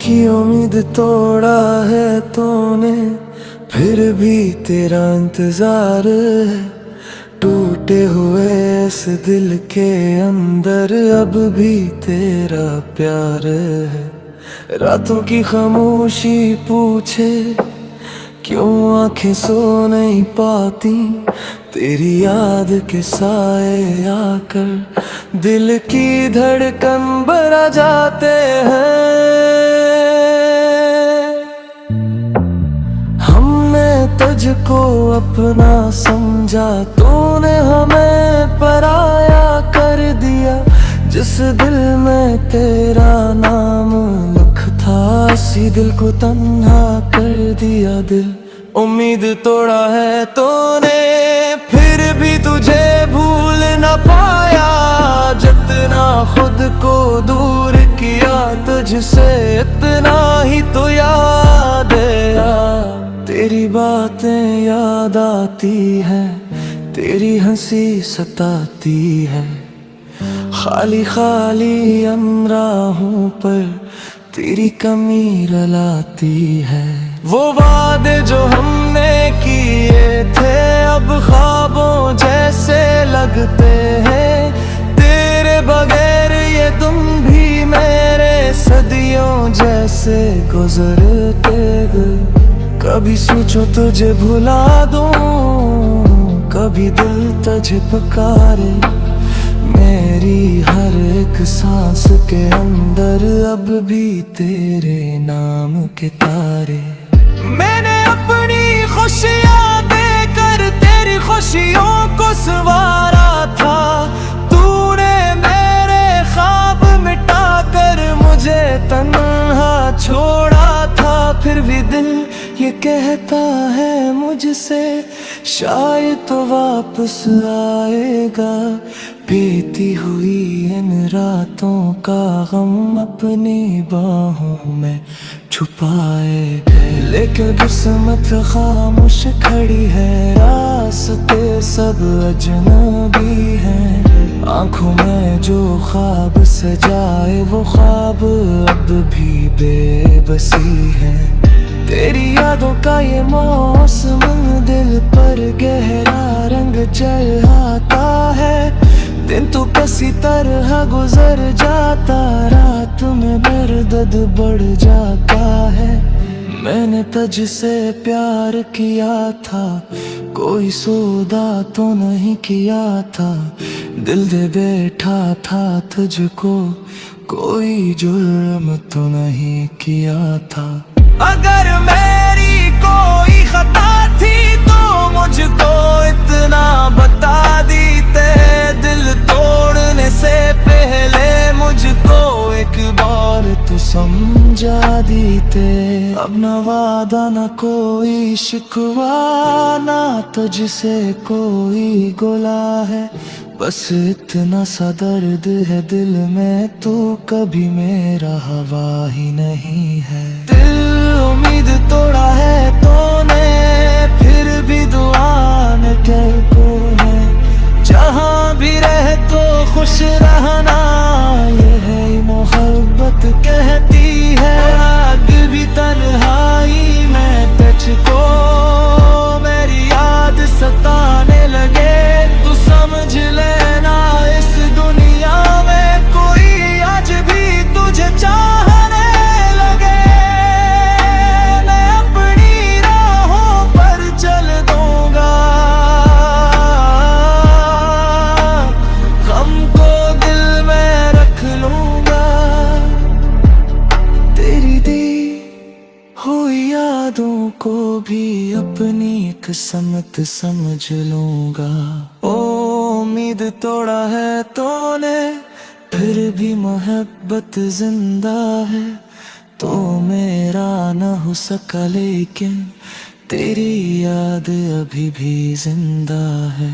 की उम्मीद तोड़ा है तूने, फिर भी तेरा इंतजार है। टूटे हुए इस दिल के अंदर अब भी तेरा प्यार है। रातों की खामोशी पूछे क्यों आंखें सो नहीं पाती, तेरी याद के साए आकर दिल की धड़कन बढ़ा जाते हैं। हमने तुझको अपना समझा, तूने हमें पराया कर दिया। जिस दिल में तेरा नाम लिखा था, इसी दिल को तन्हा कर दिया। दिल उम्मीद तोड़ा है तूने, फिर भी तुझे भूल न पाया। जितना खुद को दूर किया तुझसे, इतना ही तो याद आया। तेरी बातें याद आती है, तेरी हंसी सताती है। खाली खाली अमराहों पर तेरी कमी रलाती है। वो वादे जो हमने किए थे अब ख्वाबों जैसे लगते हैं। तेरे बगैर ये तुम भी मेरे सदियों जैसे गुजरते गए। कभी सोचो तुझे भुला दूं, कभी दिल तुझे पुकारे। मेरी हर एक सांस के अंदर अब भी तेरे नाम के तारे। मैंने अपनी खुशियाँ देकर तेरी खुशियों को संवारा था। तूने मेरे ख्वाब मिटा कर मुझे तन्हा छोड़ा था। फिर भी दिल ये कहता है मुझसे, शायद तो वापस आएगा। बीती हुई इन रातों का गम अपनी बाहों में छुपाए गए। लेकिन किस्मत खामोश खड़ी है, रास्ते सब अजनबी हैं। आंखों में जो ख्वाब सजाए वो ख्वाब अब भी बेबसी है। तेरी यादों का ये मौसम दिल पर गहरा रंग चढ़ाता है। दिन तो किसी तरह गुजर जाता, रात में दर्द बढ़ जाता है। मैंने तुझसे प्यार किया था, कोई सौदा तो नहीं किया था। दिल दे बैठा था तुझको, कोई जुर्म तो नहीं किया था। अगर मेरी कोई खता थी तो मुझको इतना बता दीते। दिल तोड़ने से पहले मुझको एक बार तो समझा दीते। अब न वादा न कोई शिकवा, ना तुझसे कोई गुला है। बस इतना सा दर्द है दिल में, तो कभी मेरा हवा ही नहीं है। दिल उम्मीद तोड़ा है तूने, फिर भी दुआ न कर को है। जहाँ भी रह तो खुश रहना, ये है मोहब्बत कहती है। आग भी तन्हाई में तुझको मेरी याद सताने लगे। तू समझ लेना इस दुनिया में कोई आज भी तुझे चाहने लगे। मैं अपनी राहों पर चल दूंगा, गम को दिल में रख लूंगा। तेरी दी हुई यादों को भी अपनी किस्मत समझ लूंगा। ओ उम्मीद तोड़ा है तूने, फिर भी मोहब्बत जिंदा है। तो मेरा न हो सका लेकिन तेरी याद अभी भी जिंदा है।